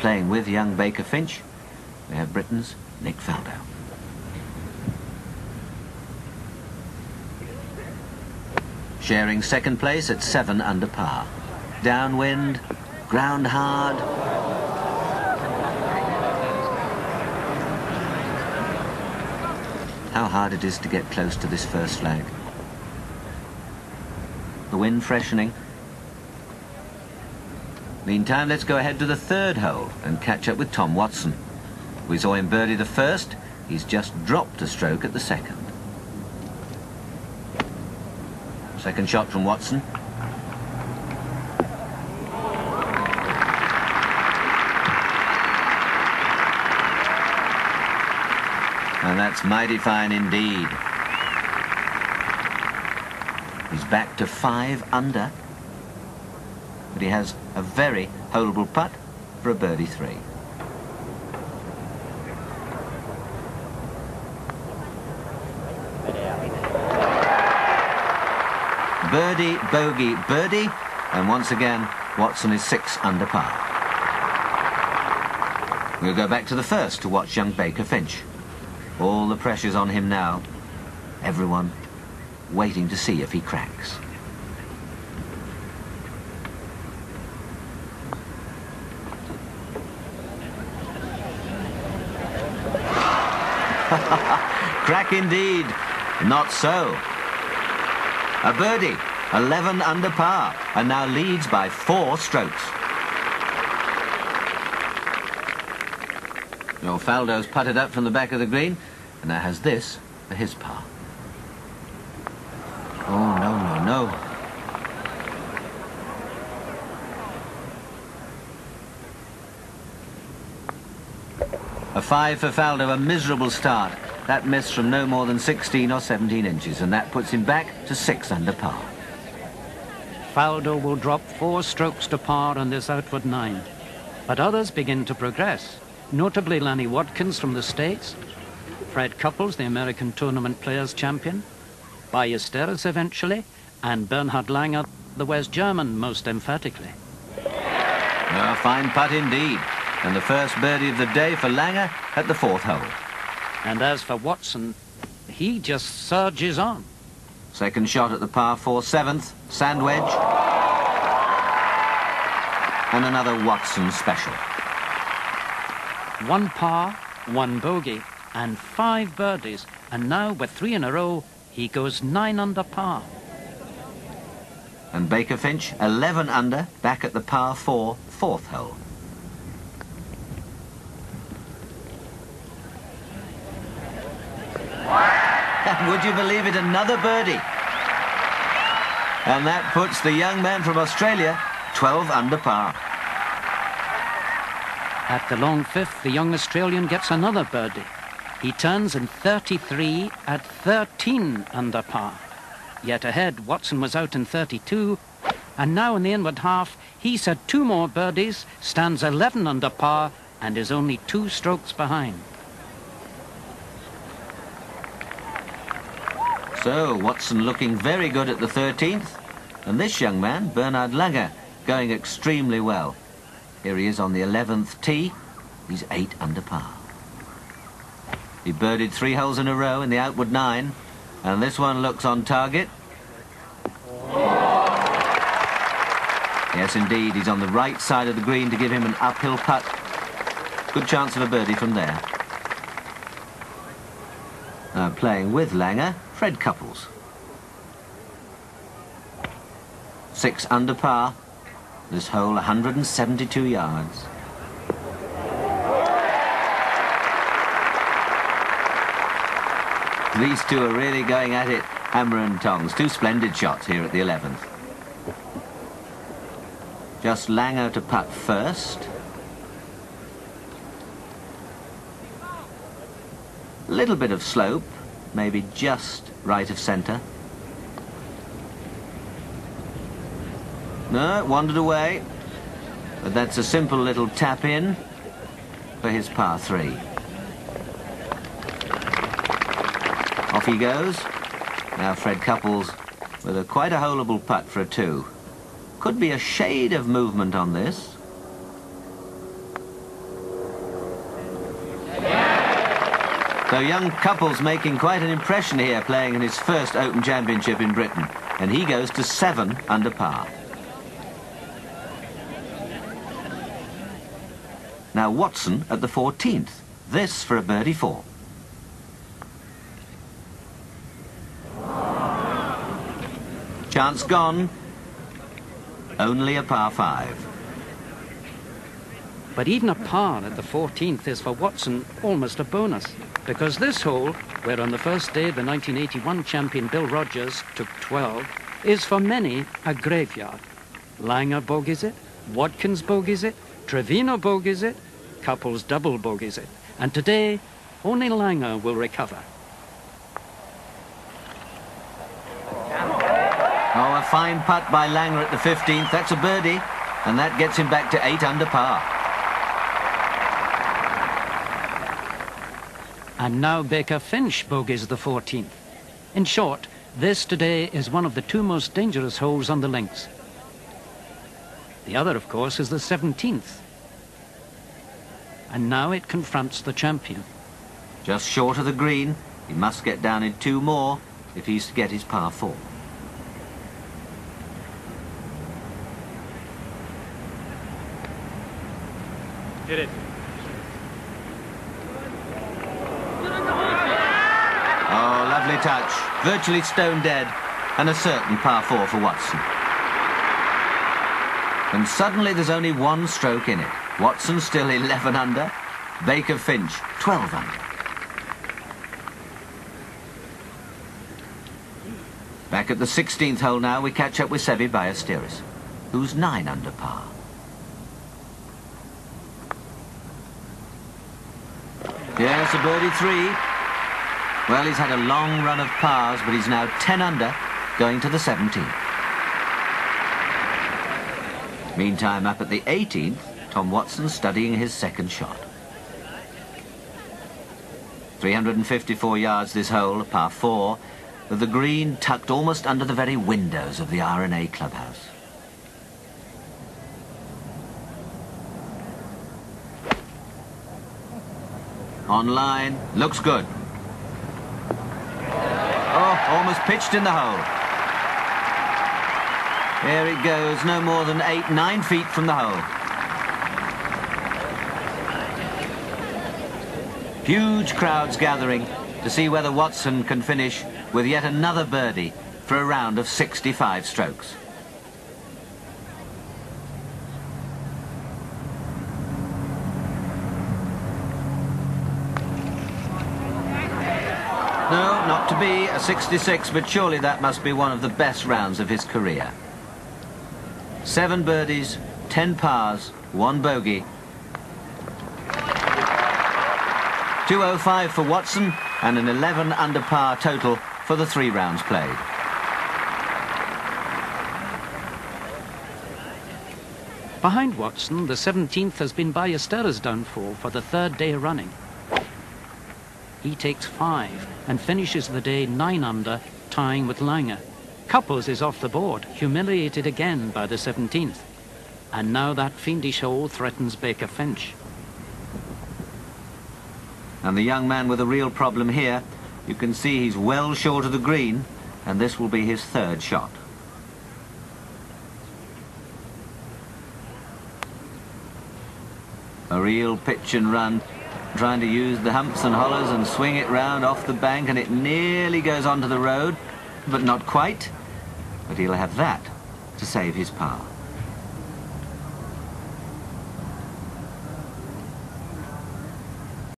playing with young Baker Finch, we have Britain's Nick Faldo. Sharing second place at 7 under par. Downwind, ground hard. How hard it is to get close to this first flag. The wind freshening. Meantime, let's go ahead to the third hole and catch up with Tom Watson. We saw him birdie the first. He's just dropped a stroke at the second. Second shot from Watson. And that's mighty fine indeed. He's back to 5 under. But he has a very holeable putt for a birdie 3. Birdie, bogey, birdie, and once again Watson is 6 under par. We'll go back to the first to watch young Baker Finch. All the pressure's on him now. Everyone waiting to see if he cracks. Crack indeed. Not so. A birdie, 11 under par, and now leads by 4 strokes. Well, Faldo's putted up from the back of the green, and now has this for his par. Oh, no, no, no. A 5 for Faldo, a miserable start. That miss from no more than 16 or 17 inches, and that puts him back to 6 under par. Faldo will drop 4 strokes to par on this outward 9. But others begin to progress, notably Lanny Wadkins from the States, Fred Couples, the American Tournament Players Champion, Ballesteros eventually, and Bernhard Langer, the West German, most emphatically. A fine putt indeed, and the first birdie of the day for Langer at the 4th hole. And as for Watson, he just surges on. Second shot at the par 4 7th, sand wedge. And another Watson special. 1 par, 1 bogey, and 5 birdies. And now, with 3 in a row, he goes 9 under par. And Baker Finch, 11 under, back at the par 4 4th hole. Would you believe it, another birdie? And that puts the young man from Australia 12 under par. At the long 5th, the young Australian gets another birdie. He turns in 33 at 13 under par. Yet ahead, Watson was out in 32, and now in the inward half, he's had 2 more birdies, stands 11 under par, and is only 2 strokes behind. So, Watson looking very good at the 13th, and this young man, Bernhard Langer, going extremely well. Here he is on the 11th tee. He's 8 under par. He birdied 3 holes in a row in the outward 9, and this one looks on target. Yes, indeed, he's on the right side of the green to give him an uphill putt. Good chance of a birdie from there. Now playing with Langer, Fred Couples. 6 under par. This hole 172 yards. These two are really going at it, hammer and tongs. 2 splendid shots here at the 11th. Just Langer to putt first. A little bit of slope, maybe just right of centre. No, it wandered away. But that's a simple little tap in for his par 3. Off he goes. Now Fred Couples with quite a holeable putt for a 2. Could be a shade of movement on this. So young Couples making quite an impression here, playing in his first Open Championship in Britain. And he goes to 7 under par. Now Watson at the 14th. This for a birdie 4. Chance gone. Only a par 5. But even a par at the 14th is for Watson almost a bonus, because this hole, where on the first day the 1981 champion Bill Rogers took 12, is for many a graveyard. Langer bogeys it, Watkins bogeys it, Trevino bogeys it, Couples double bogeys it, and today only Langer will recover. Oh, a fine putt by Langer at the 15th. That's a birdie, and that gets him back to 8 under par. And now Baker Finch bogeys the 14th. In short, this today is one of the 2 most dangerous holes on the links. The other, of course, is the 17th. And now it confronts the champion. Just short of the green. He must get down in 2 more if he's to get his par 4. Hit it. Oh, lovely touch. Virtually stone dead, and a certain par 4 for Watson. And suddenly there's only 1 stroke in it. Watson still 11 under. Baker Finch 12 under. Back at the 16th hole now, we catch up with Seve Ballesteros, who's 9 under par. Yes, a birdie 3. Well, he's had a long run of pars, but he's now 10 under, going to the 17th. Meantime, up at the 18th, Tom Watson studying his second shot. 354 yards this hole, par 4, with the green tucked almost under the very windows of the R&A clubhouse. On line, looks good. Oh, almost pitched in the hole. There it goes, no more than 8-9 feet from the hole. Huge crowds gathering to see whether Watson can finish with yet another birdie for a round of 65 strokes. No, not to be a 66, but surely that must be one of the best rounds of his career. 7 birdies, 10 pars, 1 bogey. 205 for Watson and an 11 under par total for the 3 rounds played. Behind Watson, the 17th has been Ballesteros' downfall for the 3rd day running. He takes 5 and finishes the day 9 under, tying with Langer. Couples is off the board, humiliated again by the 17th. And now that fiendish hole threatens Baker Finch. And the young man with a real problem here, you can see he's well short of the green, and this will be his 3rd shot. A real pitch and run, trying to use the humps and hollows and swing it round off the bank, and it nearly goes onto the road, but not quite. But he'll have that to save his par.